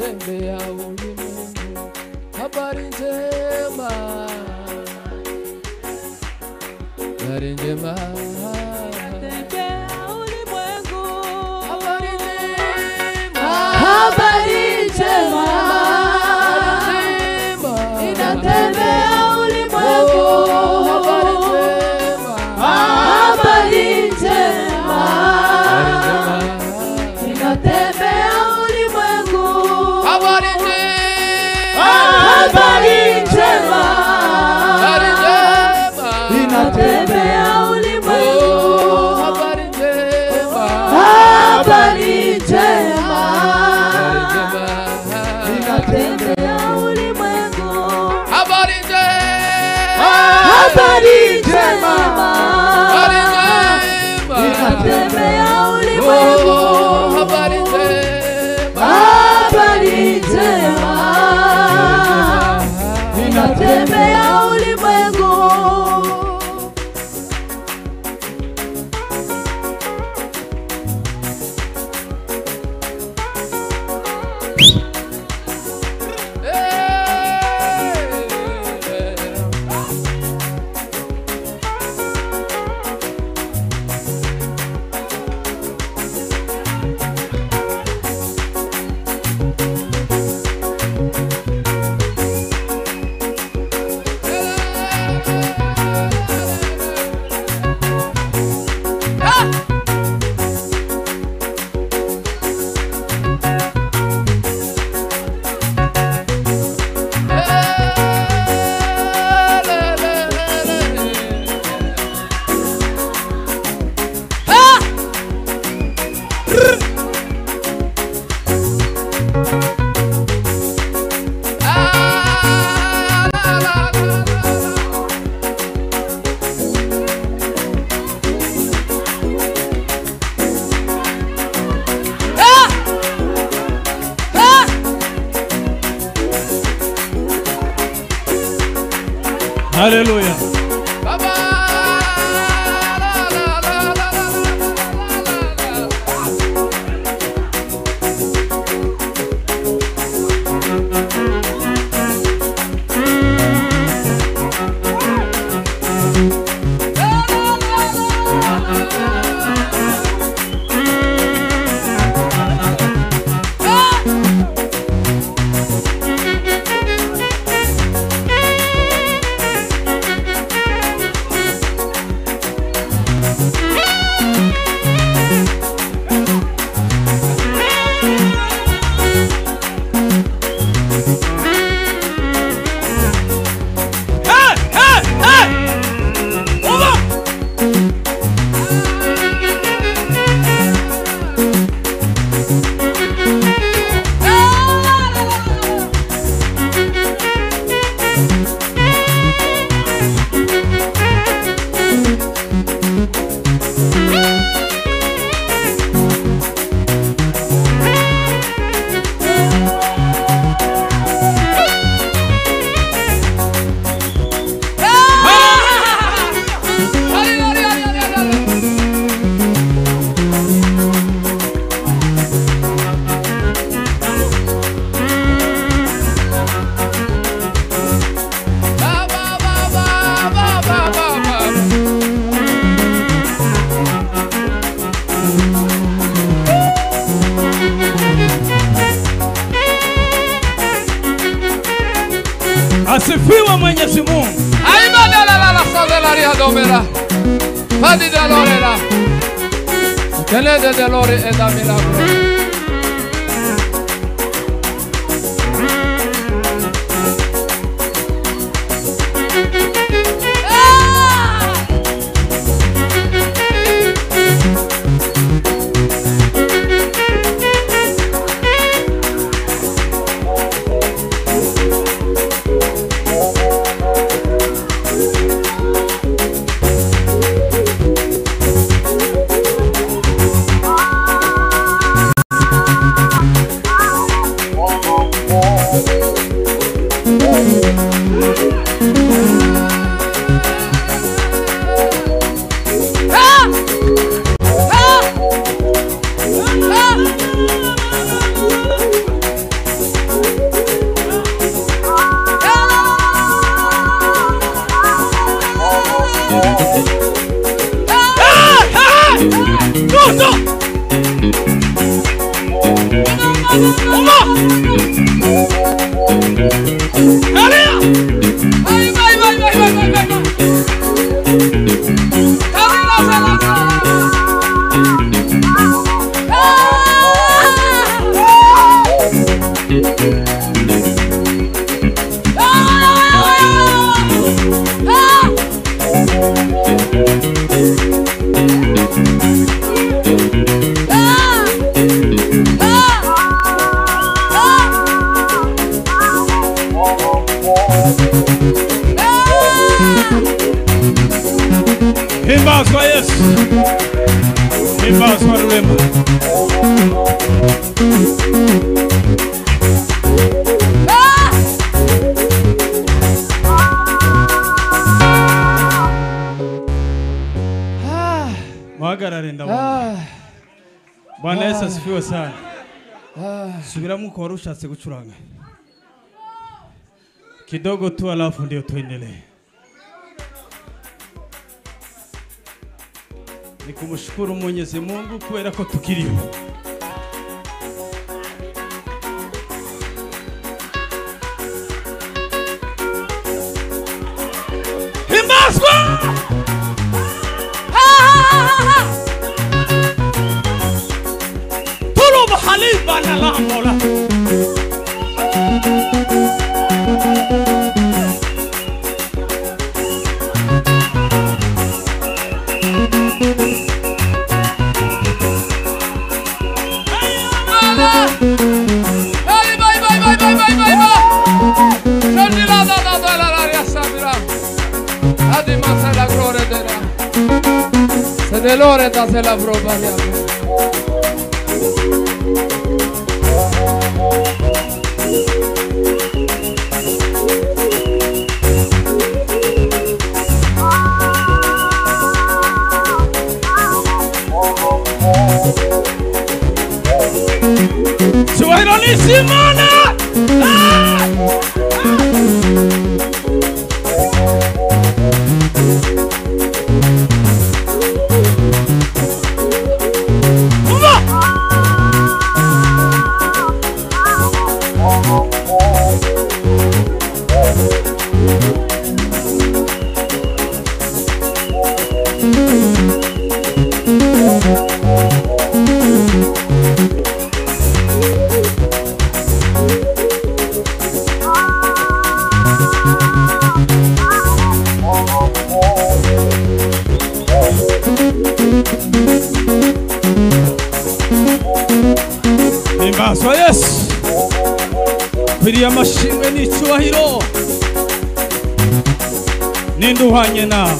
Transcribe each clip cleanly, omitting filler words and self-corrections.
inatembea ulimwengu, habari njema, habari njema, inatembea ulimwengu, habari njema, habari njema, inatembea ulimwengu, habari njema, habari njema, inatembea ulimwengu, habari njema, habari njema, inatembea ulimwengu, habari njema, habari njema, inatembea ulimwengu, habari njema, habari njema, inatembea ulimwengu, habari njema, habari njema, inatembea ulimwengu. Hallelujah. Asifiwe Mwenyezi Mungu. Aimada la sadelaria domera. Fadi de lorera. Tenede de lore e da milagro. Himbazwa rurema. Muhagarare ndabona. Bwana Yesu asifiwe sana. Subiramo uko wari ushatse gucuranga. Kidogo tu alafu ndio tuendelee. Ni kumshukuru Mwenyezi Mungu kubera ko tukiriho. Himbazwa! Tulubu haliba na lamola. De lore da se la prova Suaironissimana! Himbazwa Yesu. Kwiriye amashimwe n'icyubahiro. Ninde uhanye nawe?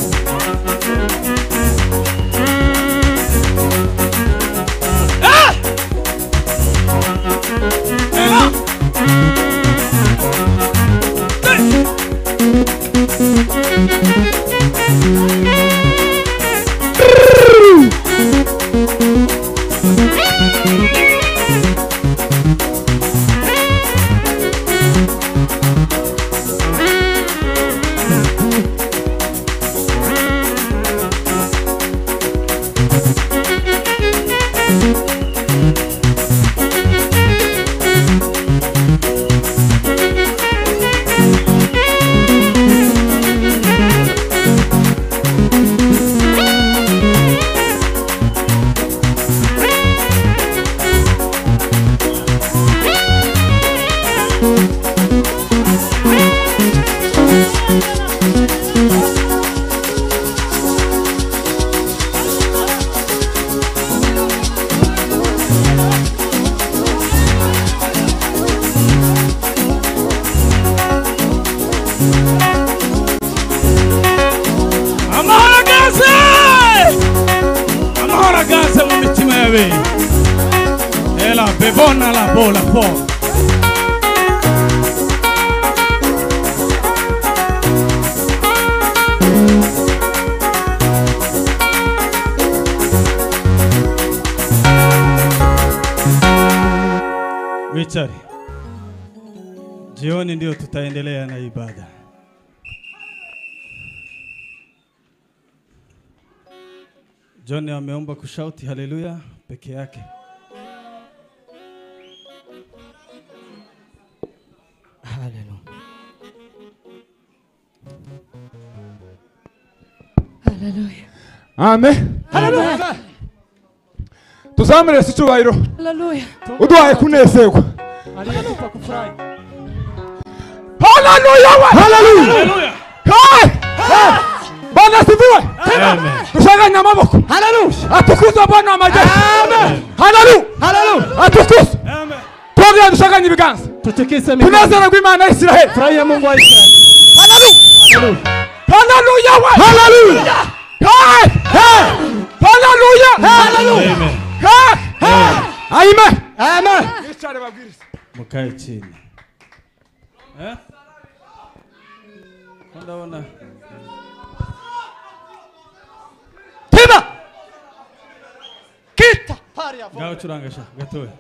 Ela bebona la bola po. Michari. Jioni ndio tutaendelea na ibada. John ameomba kushauti haleluya peke yake. Haleluya. Haleluya. Amen. Haleluya. Tuzamure sicyubahiro. Haleluya. Uduhaye kunezerwa. Aliyekupa kufurahi. Haleluya. Haleluya. Bwana sifiwe. Amen. Tushaganya amaboko. Haleluya. Atukuzwe Bwana wa majeshi. Amen. Haleluya. Haleluya. Atukuzwe. Amen. Twongera dushaganya ibiganza. Tutikise mikono. Tunezerwa Imana ya Israeli. Furahia Mungu wa Israeli. Haleluya. Haleluya. Haleluya. Haleluya. Haleluya. Haleluya. Amen. Amen. Amen. Mwicare babwiriza. Mukaye chini. Ndabona. Tena. Kita. Paria. Gaho curangasha gatoya.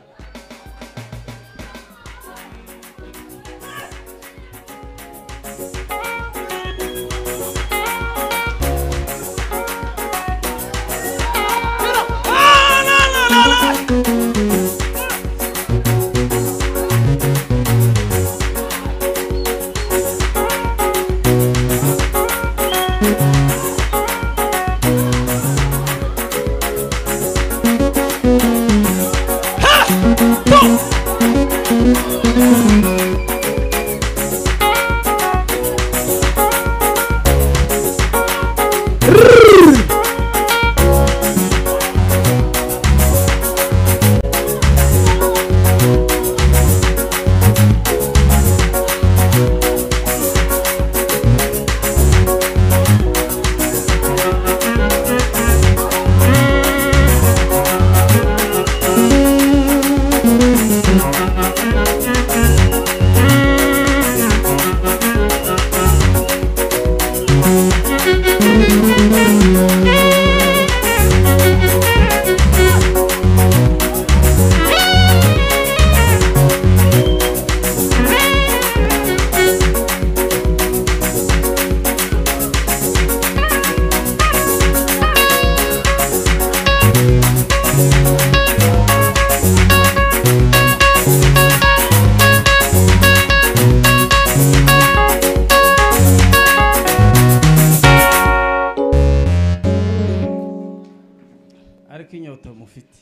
Inyota mufite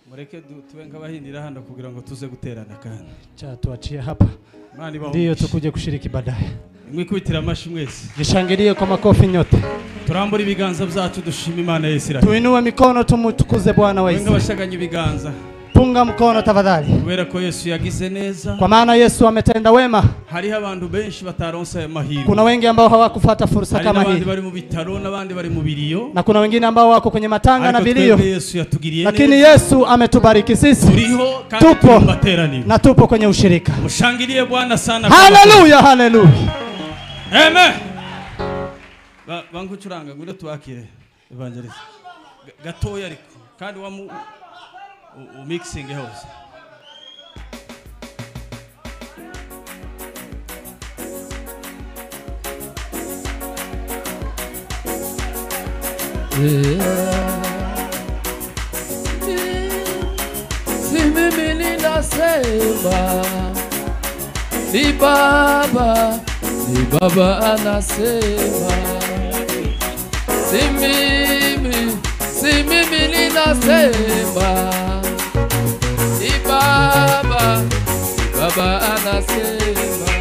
mureke tuwe nk'abahindira hano kugira ngo tuze guterana kandi tuachie hapa ndio tukuje kushiriki baadaye. Mwikubitira amashi mwese, jishangilie kwa makofi nyote, turambura ibiganza byacu dushima Imana ya Isirayeli, tuinue mikono tumutukuze Bwana wa Israeli. Bashaganye ibiganza, punga mkono tafadhali, kubera ko Yesu yagize neza, kwa maana Yesu ametenda wema. Hariho abantu benshi bataronsa amahirwe, kuna wengi ambao hawakufuata fursa kama hii, abandi bari mu bitaro n'abandi bari mu biriyo, na kuna wengine ambao wako kwenye matanga na vilio, lakini neza. Yesu ametubariki sisi, tupo na tupo kwenye ushirika. Mushangilie Bwana sana. Haleluya, haleluya, amen. Bangu curanga ngure tuakire evangelist gatoya ariko kandi wa mixing house. Si mimi ninasema, ni Baba anasema. Si mimi ninasema, ni Baba anasema.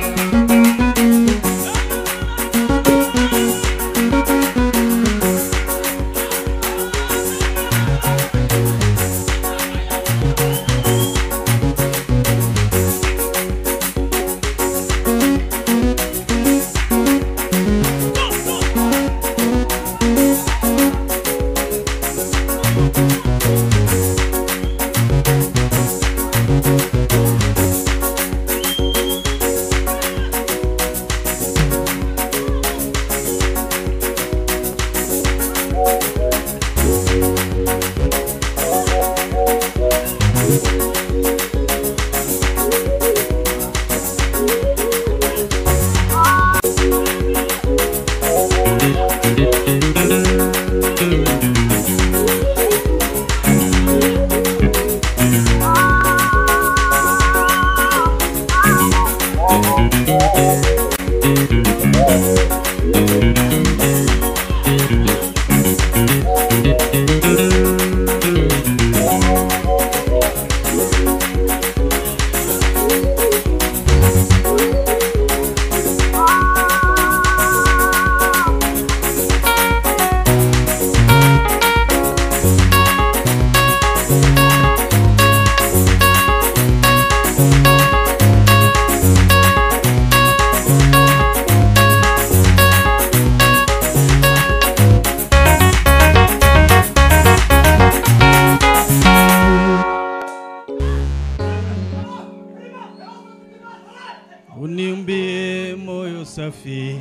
safi,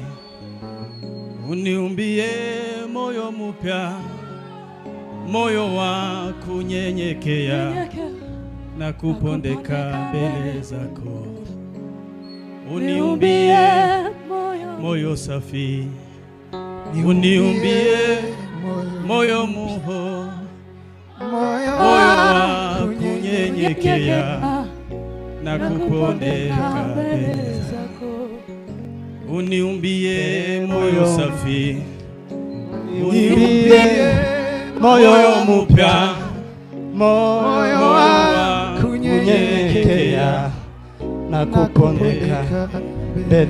uniumbie moyo mpya, moyo wa kunyenyekea na kupondeka mbele zako. Uniumbie moyo safi, uniumbie moyo muho, moyo wa kunyenyekea na kupondeka mbele zako. Uniumbie moyo safi, uniumbie moyo mpya, moyo wa kunyenyekea na kupondeka mbele